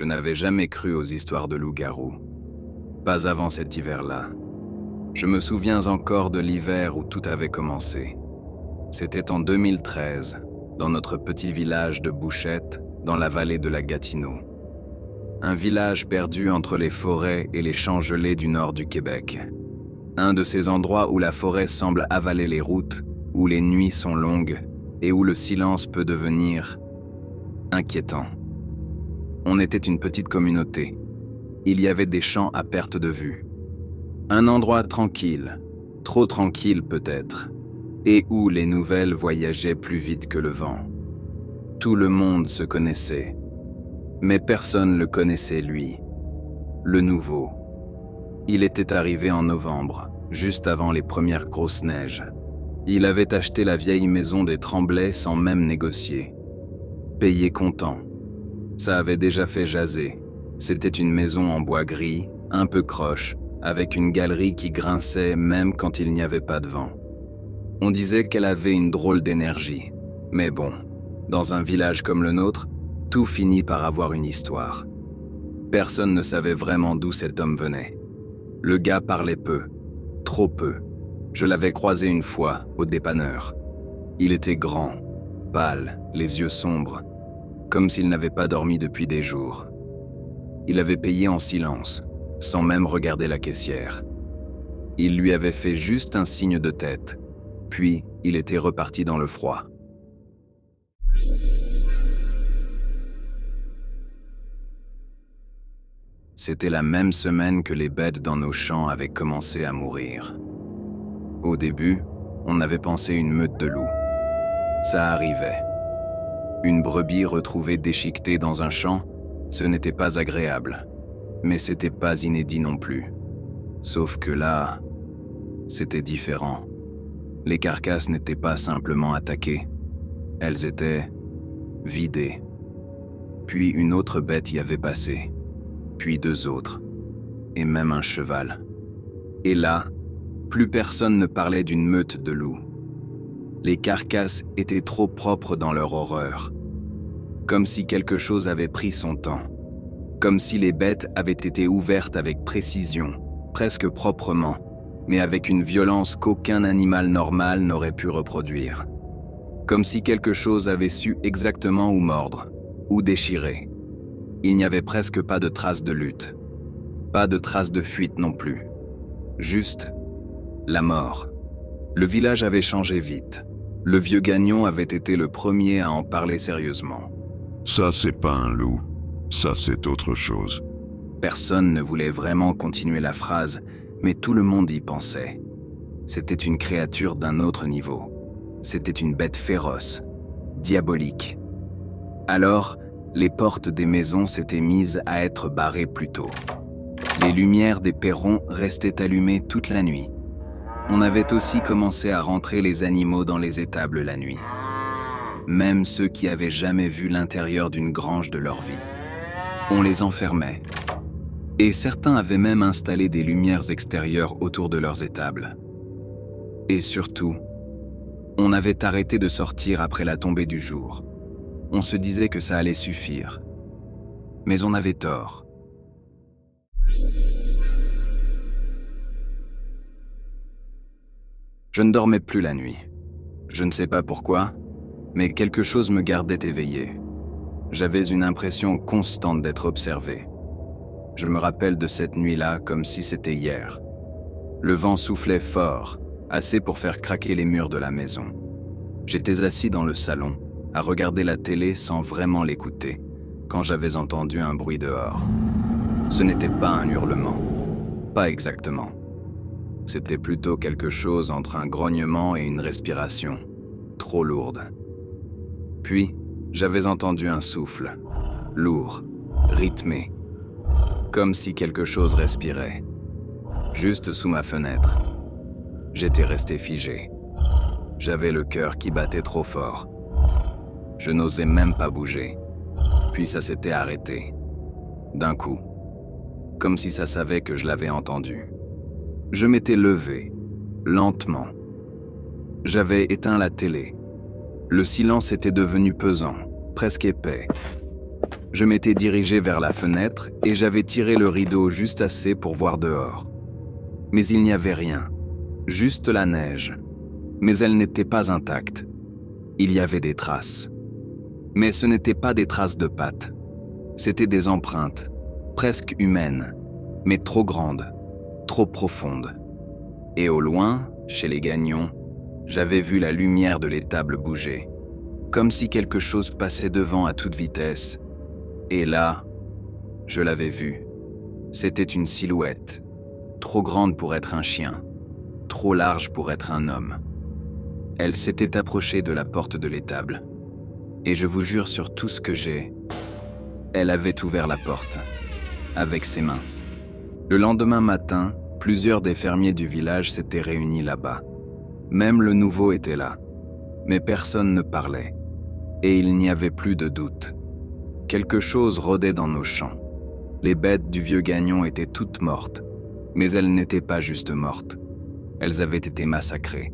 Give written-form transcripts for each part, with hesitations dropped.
Je n'avais jamais cru aux histoires de loups-garous. Pas avant cet hiver-là. Je me souviens encore de l'hiver où tout avait commencé. C'était en 2013, dans notre petit village de Bouchette, dans la vallée de la Gatineau. Un village perdu entre les forêts et les champs gelés du nord du Québec. Un de ces endroits où la forêt semble avaler les routes, où les nuits sont longues et où le silence peut devenir inquiétant. On était une petite communauté. Il y avait des champs à perte de vue. Un endroit tranquille, trop tranquille peut-être, et où les nouvelles voyageaient plus vite que le vent. Tout le monde se connaissait, mais personne ne le connaissait lui, le nouveau. Il était arrivé en novembre, juste avant les premières grosses neiges. Il avait acheté la vieille maison des Tremblay sans même négocier. Payé comptant. Ça avait déjà fait jaser. C'était une maison en bois gris, un peu croche, avec une galerie qui grinçait même quand il n'y avait pas de vent. On disait qu'elle avait une drôle d'énergie. Mais bon, dans un village comme le nôtre, tout finit par avoir une histoire. Personne ne savait vraiment d'où cet homme venait. Le gars parlait peu, trop peu. Je l'avais croisé une fois, au dépanneur. Il était grand, pâle, les yeux sombres, comme s'il n'avait pas dormi depuis des jours. Il avait payé en silence, sans même regarder la caissière. Il lui avait fait juste un signe de tête, puis il était reparti dans le froid. C'était la même semaine que les bêtes dans nos champs avaient commencé à mourir. Au début, on avait pensé une meute de loups. Ça arrivait. Une brebis retrouvée déchiquetée dans un champ, ce n'était pas agréable, mais c'était pas inédit non plus. Sauf que là, c'était différent. Les carcasses n'étaient pas simplement attaquées, elles étaient vidées. Puis une autre bête y avait passé, puis deux autres, et même un cheval. Et là, plus personne ne parlait d'une meute de loups. Les carcasses étaient trop propres dans leur horreur. Comme si quelque chose avait pris son temps. Comme si les bêtes avaient été ouvertes avec précision, presque proprement, mais avec une violence qu'aucun animal normal n'aurait pu reproduire. Comme si quelque chose avait su exactement où mordre, ou déchirer. Il n'y avait presque pas de traces de lutte. Pas de traces de fuite non plus. Juste la mort. Le village avait changé vite. Le vieux Gagnon avait été le premier à en parler sérieusement. Ça, c'est pas un loup. Ça, c'est autre chose. Personne ne voulait vraiment continuer la phrase, mais tout le monde y pensait. C'était une créature d'un autre niveau. C'était une bête féroce, diabolique. Alors, les portes des maisons s'étaient mises à être barrées plus tôt. Les lumières des perrons restaient allumées toute la nuit. On avait aussi commencé à rentrer les animaux dans les étables la nuit. Même ceux qui avaient jamais vu l'intérieur d'une grange de leur vie. On les enfermait. Et certains avaient même installé des lumières extérieures autour de leurs étables. Et surtout, on avait arrêté de sortir après la tombée du jour. On se disait que ça allait suffire. Mais on avait tort. Je ne dormais plus la nuit. Je ne sais pas pourquoi, mais quelque chose me gardait éveillé. J'avais une impression constante d'être observé. Je me rappelle de cette nuit-là comme si c'était hier. Le vent soufflait fort, assez pour faire craquer les murs de la maison. J'étais assis dans le salon, à regarder la télé sans vraiment l'écouter, quand j'avais entendu un bruit dehors. Ce n'était pas un hurlement. Pas exactement. C'était plutôt quelque chose entre un grognement et une respiration, trop lourde. Puis, j'avais entendu un souffle, lourd, rythmé, comme si quelque chose respirait, juste sous ma fenêtre. J'étais resté figé. J'avais le cœur qui battait trop fort. Je n'osais même pas bouger. Puis ça s'était arrêté, d'un coup, comme si ça savait que je l'avais entendu. Je m'étais levé, lentement. J'avais éteint la télé. Le silence était devenu pesant, presque épais. Je m'étais dirigé vers la fenêtre et j'avais tiré le rideau juste assez pour voir dehors. Mais il n'y avait rien, juste la neige. Mais elle n'était pas intacte. Il y avait des traces. Mais ce n'étaient pas des traces de pattes. C'étaient des empreintes, presque humaines, mais trop grandes, trop profondes. Et au loin, chez les Gagnons, j'avais vu la lumière de l'étable bouger, comme si quelque chose passait devant à toute vitesse. Et là, je l'avais vue. C'était une silhouette, trop grande pour être un chien, trop large pour être un homme. Elle s'était approchée de la porte de l'étable. Et je vous jure sur tout ce que j'ai, elle avait ouvert la porte, avec ses mains. Le lendemain matin, plusieurs des fermiers du village s'étaient réunis là-bas. Même le nouveau était là. Mais personne ne parlait. Et il n'y avait plus de doute. Quelque chose rôdait dans nos champs. Les bêtes du vieux Gagnon étaient toutes mortes. Mais elles n'étaient pas juste mortes. Elles avaient été massacrées.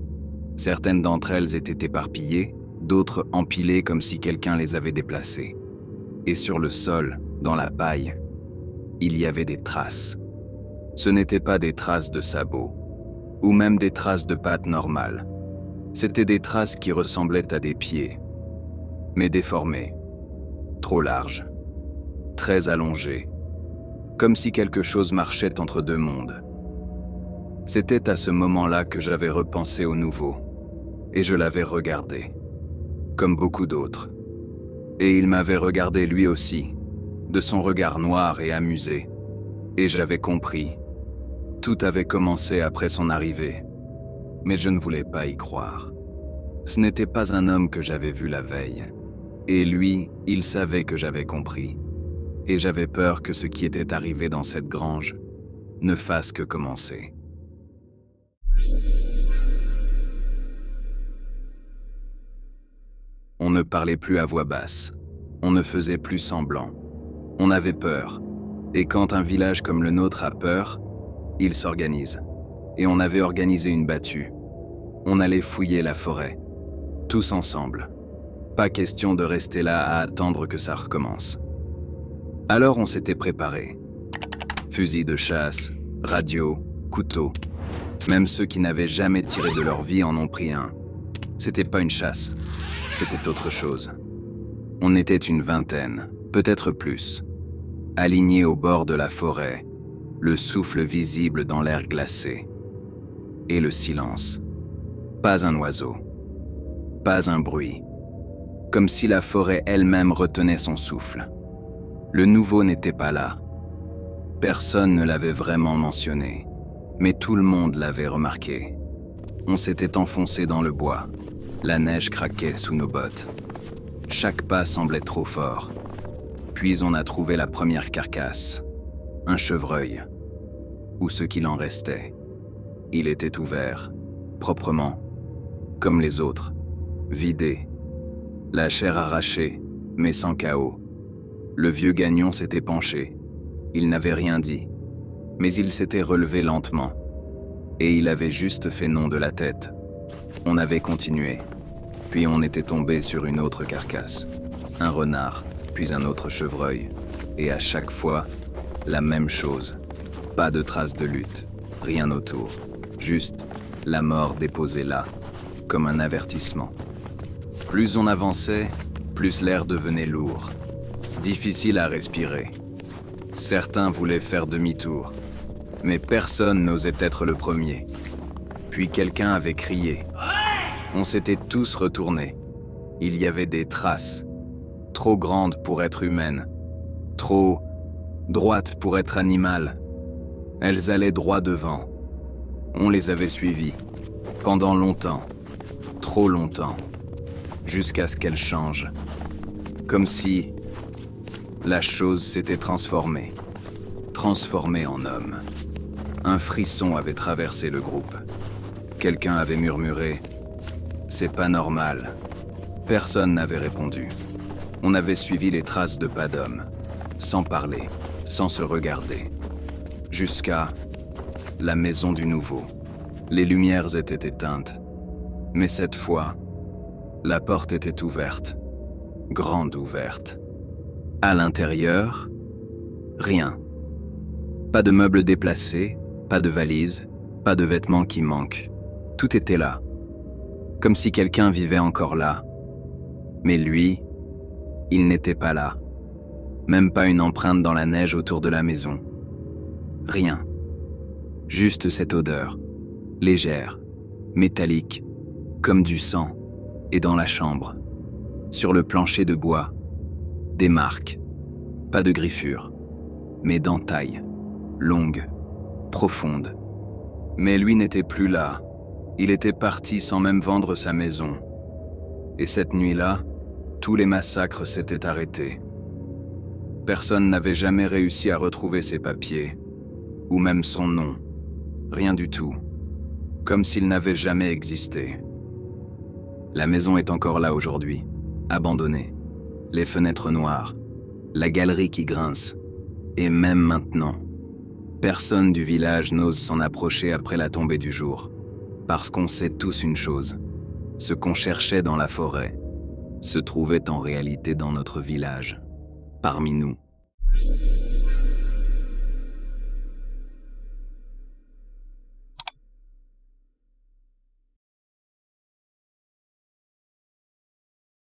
Certaines d'entre elles étaient éparpillées, d'autres empilées comme si quelqu'un les avait déplacées. Et sur le sol, dans la paille, il y avait des traces. Ce n'étaient pas des traces de sabots, ou même des traces de pattes normales. C'étaient des traces qui ressemblaient à des pieds, mais déformés, trop larges, très allongés, comme si quelque chose marchait entre deux mondes. C'était à ce moment-là que j'avais repensé au nouveau, et je l'avais regardé, comme beaucoup d'autres. Et il m'avait regardé lui aussi, de son regard noir et amusé. Et j'avais compris. Tout avait commencé après son arrivée. Mais je ne voulais pas y croire. Ce n'était pas un homme que j'avais vu la veille. Et lui, il savait que j'avais compris. Et j'avais peur que ce qui était arrivé dans cette grange ne fasse que commencer. On ne parlait plus à voix basse. On ne faisait plus semblant. On avait peur. Et quand un village comme le nôtre a peur, il s'organise. Et on avait organisé une battue. On allait fouiller la forêt. Tous ensemble. Pas question de rester là à attendre que ça recommence. Alors on s'était préparé. Fusils de chasse, radio, couteau. Même ceux qui n'avaient jamais tiré de leur vie en ont pris un. C'était pas une chasse. C'était autre chose. On était une vingtaine, peut-être plus, alignés au bord de la forêt, le souffle visible dans l'air glacé. Et le silence. Pas un oiseau. Pas un bruit. Comme si la forêt elle-même retenait son souffle. Le nouveau n'était pas là. Personne ne l'avait vraiment mentionné, mais tout le monde l'avait remarqué. On s'était enfoncé dans le bois. La neige craquait sous nos bottes. Chaque pas semblait trop fort. Puis on a trouvé la première carcasse. Un chevreuil. Ou ce qu'il en restait. Il était ouvert, proprement, comme les autres, vidé. La chair arrachée, mais sans chaos. Le vieux Gagnon s'était penché. Il n'avait rien dit, mais il s'était relevé lentement. Et il avait juste fait non de la tête. On avait continué. Puis on était tombé sur une autre carcasse. Un renard, puis un autre chevreuil. Et à chaque fois, la même chose. Pas de traces de lutte, rien autour. Juste la mort déposée là, comme un avertissement. Plus on avançait, plus l'air devenait lourd. Difficile à respirer. Certains voulaient faire demi-tour. Mais personne n'osait être le premier. Puis quelqu'un avait crié. On s'était tous retournés. Il y avait des traces, trop grandes pour être humaines, trop droites pour être animales. Elles allaient droit devant. On les avait suivies, pendant longtemps, trop longtemps, jusqu'à ce qu'elles changent. Comme si la chose s'était transformée en homme. Un frisson avait traversé le groupe. Quelqu'un avait murmuré « C'est pas normal ». Personne n'avait répondu. On avait suivi les traces de pas d'homme, sans parler, sans se regarder. Jusqu'à la maison du nouveau. Les lumières étaient éteintes. Mais cette fois, la porte était ouverte, grande ouverte. À l'intérieur, rien. Pas de meubles déplacés, pas de valises, pas de vêtements qui manquent. Tout était là. Comme si quelqu'un vivait encore là. Mais lui, il n'était pas là. Même pas une empreinte dans la neige autour de la maison. Rien. Juste cette odeur, légère, métallique, comme du sang, et dans la chambre, sur le plancher de bois, des marques, pas de griffures, mais d'entailles, longues, profondes. Mais lui n'était plus là. Il était parti sans même vendre sa maison. Et cette nuit-là, tous les massacres s'étaient arrêtés. Personne n'avait jamais réussi à retrouver ses papiers, ou même son nom. Rien du tout. Comme s'il n'avait jamais existé. La maison est encore là aujourd'hui, abandonnée. Les fenêtres noires, la galerie qui grince. Et même maintenant, personne du village n'ose s'en approcher après la tombée du jour. Parce qu'on sait tous une chose. Ce qu'on cherchait dans la forêt se trouvait en réalité dans notre village, parmi nous.